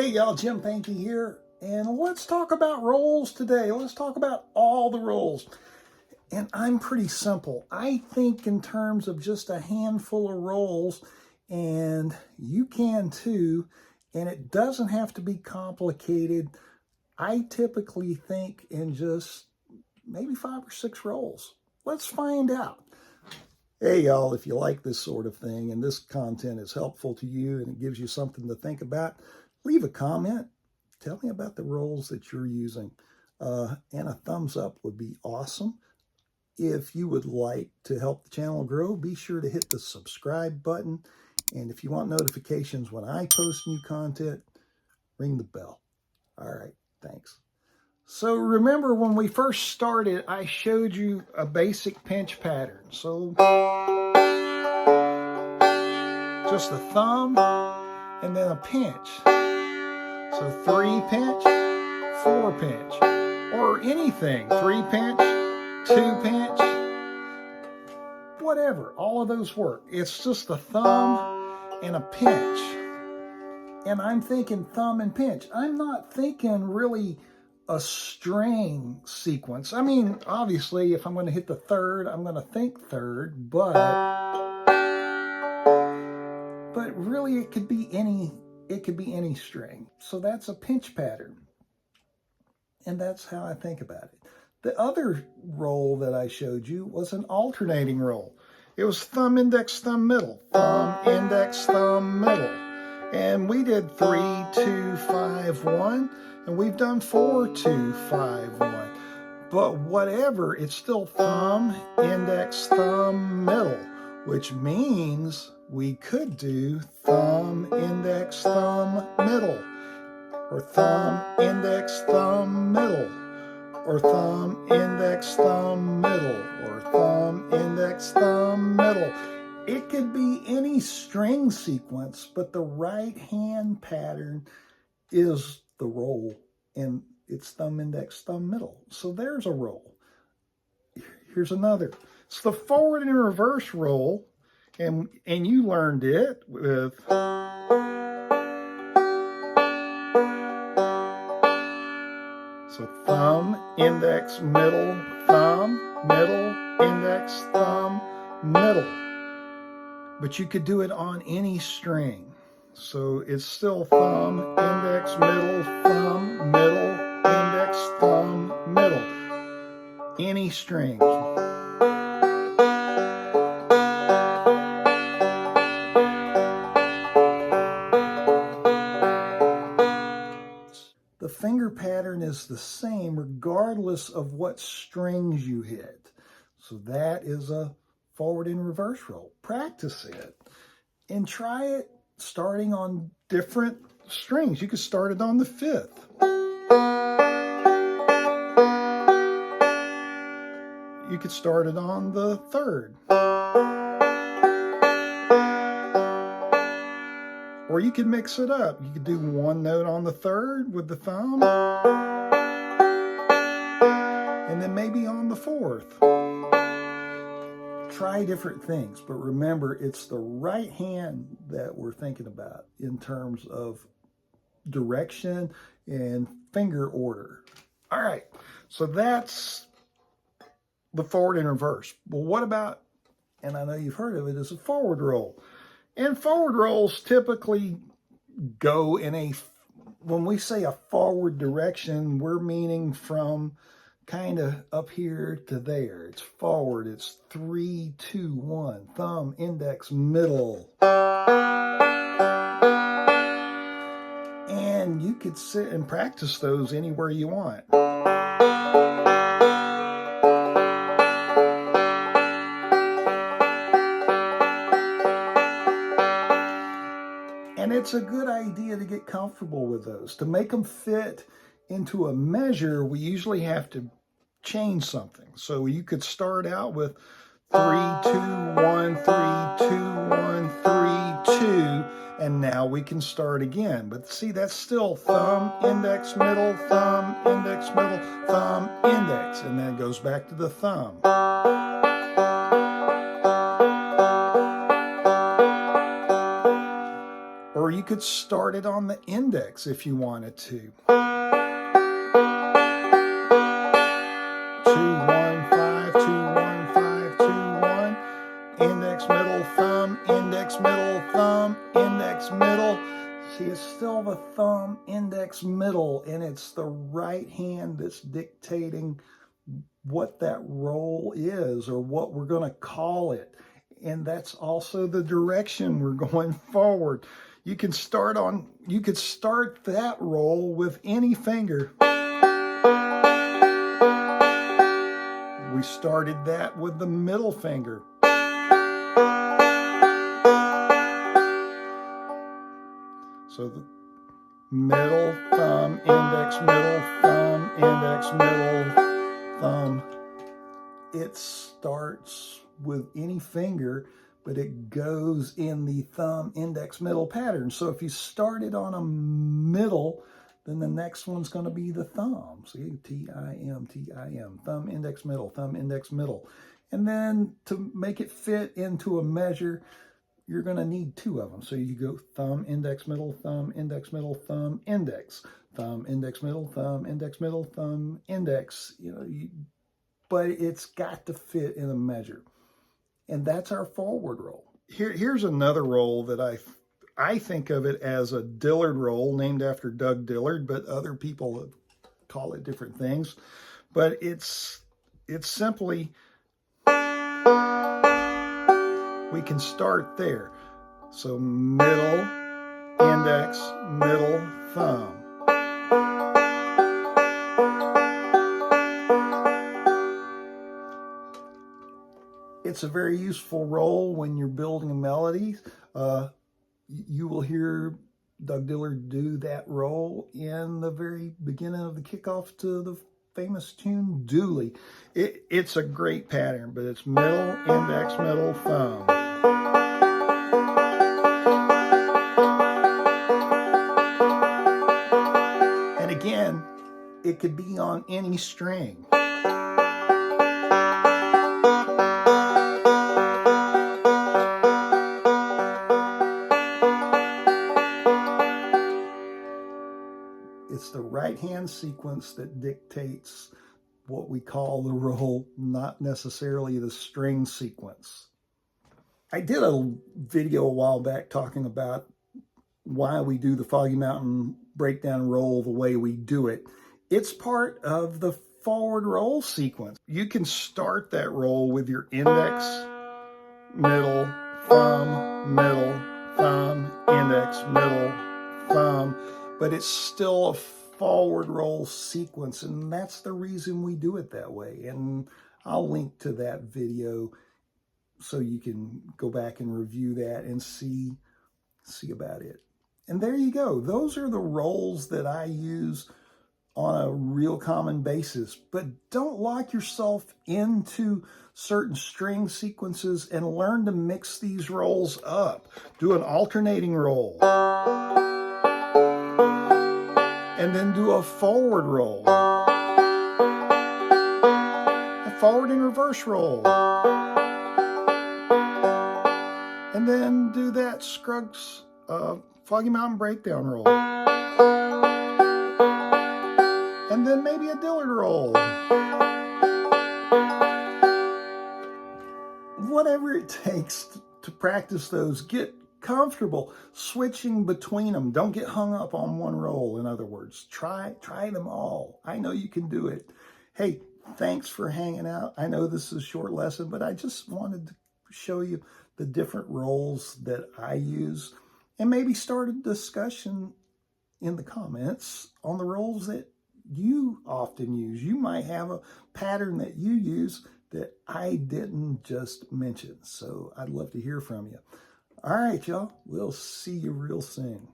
Hey y'all, Jim Pankey here, and let's talk about rolls today. Let's talk about all the rolls. And I'm pretty simple. I think in terms of just a handful of rolls, and you can too, and it doesn't have to be complicated. I typically think in just maybe 5 or 6 rolls. Let's find out. Hey y'all, if you like this sort of thing and this content is helpful to you and it gives you something to think about, leave a comment. Tell me about the rolls that you're using. And a thumbs up would be awesome. If you would like to help the channel grow, be sure to hit the subscribe button. And if you want notifications when I post new content, ring the bell. All right, thanks. So remember when we first started, I showed you a basic pinch pattern. So just a thumb and then a pinch. So 3 pinch, 4 pinch, or anything. 3 pinch, 2 pinch, whatever. All of those work. It's just a thumb and a pinch. And I'm thinking thumb and pinch. I'm not thinking really a string sequence. I mean, obviously, if I'm going to hit the third, I'm going to think third, but really it could be any string. So that's a pinch pattern. And that's how I think about it. The other roll that I showed you was an alternating roll. It was thumb, index, thumb, middle. Thumb, index, thumb, middle. And we did 3, 2, 5, 1. And we've done 4, 2, 5, 1. But whatever, it's still thumb, index, thumb, middle. Which means we could do thumb, index, thumb, middle. Or thumb, index, thumb, middle. Or thumb, index, thumb, middle. Or thumb, index, thumb, middle. It could be any string sequence, but the right hand pattern is the roll, and it's thumb, index, thumb, middle. So there's a roll. Here's another. It's the forward and reverse roll, and you learned it with so thumb, index, middle, thumb, middle, index, thumb, middle. But you could do it on any string. So it's still thumb, index, middle, thumb, middle, index, thumb, middle. Any string. The finger pattern is the same regardless of what strings you hit. So that is a forward and reverse roll. Practice it and try it starting on different strings. You could start it on the 5th. You could start it on the 3rd. Or you could mix it up. You could do 1 note on the 3rd with the thumb, and then maybe on the 4th. Try different things, but remember, it's the right hand that we're thinking about in terms of direction and finger order. All right, so that's the forward and reverse. Well, what about, and I know you've heard of it, is a forward roll. And forward rolls typically go in a, when we say a forward direction, we're meaning from kind of up here to there. It's forward. It's 3, 2, 1. Thumb, index, middle. And you could sit and practice those anywhere you want. And it's a good idea to get comfortable with those. To make them fit into a measure, we usually have to change something. So you could start out with 3, 2, 1, 3, 2, 1, 3, 2, and now we can start again. But see, that's still thumb, index, middle, thumb, index, middle, thumb, index, and then it goes back to the thumb. Or Or you could start it on the index if you wanted to. 2, 1, 5, 2, 1, 5, 2, 1. Index, middle, thumb, index, middle, thumb, index, middle. See, it's still the thumb, index, middle, and it's the right hand that's dictating what that roll is or what we're going to call it. And that's also the direction we're going forward. You could start that roll with any finger. We started that with the middle finger. So the middle, thumb, index, middle, thumb, index, middle, thumb. It starts with any finger, but it goes in the thumb, index, middle pattern. So if you started on a middle, then the next one's going to be the thumb. See, T-I-M, T-I-M, thumb, index, middle, thumb, index, middle. And then to make it fit into a measure, you're going to need 2 of them. So you go thumb, index, middle, thumb, index, middle, thumb, index, thumb, index, middle, thumb, index, middle, thumb, index. But it's got to fit in a measure. And that's our forward roll. Here's another roll that I think of it as a Dillard roll, named after Doug Dillard, but other people call it different things. But it's simply, we can start there. So middle, index, middle, thumb. It's a very useful roll when you're building melodies. You will hear Doug Dillard do that roll in the very beginning of the kickoff to the famous tune Dooley. It's a great pattern, but it's middle, index, middle, thumb. And again, it could be on any string. It's the right hand sequence that dictates what we call the roll, not necessarily the string sequence. I did a video a while back talking about why we do the Foggy Mountain Breakdown Roll the way we do it. It's part of the forward roll sequence. You can start that roll with your index, middle, thumb, index, middle, thumb, but it's still a forward roll sequence, and that's the reason we do it that way. And I'll link to that video so you can go back and review that and see about it. And there you go. Those are the rolls that I use on a real common basis. But don't lock yourself into certain string sequences and learn to mix these rolls up. Do an alternating roll. And then do a forward roll. A forward and reverse roll. And then do that Scruggs Foggy Mountain Breakdown Roll. And then maybe a Dillard Roll. Whatever it takes to practice those, get comfortable switching between them. Don't get hung up on one roll. In other words, try them all. I know you can do it. Hey, thanks for hanging out. I know this is a short lesson, but I just wanted to show you the different rolls that I use and maybe start a discussion in the comments on the rolls that you often use. You might have a pattern that you use that I didn't just mention. So I'd love to hear from you. All right, y'all. We'll see you real soon.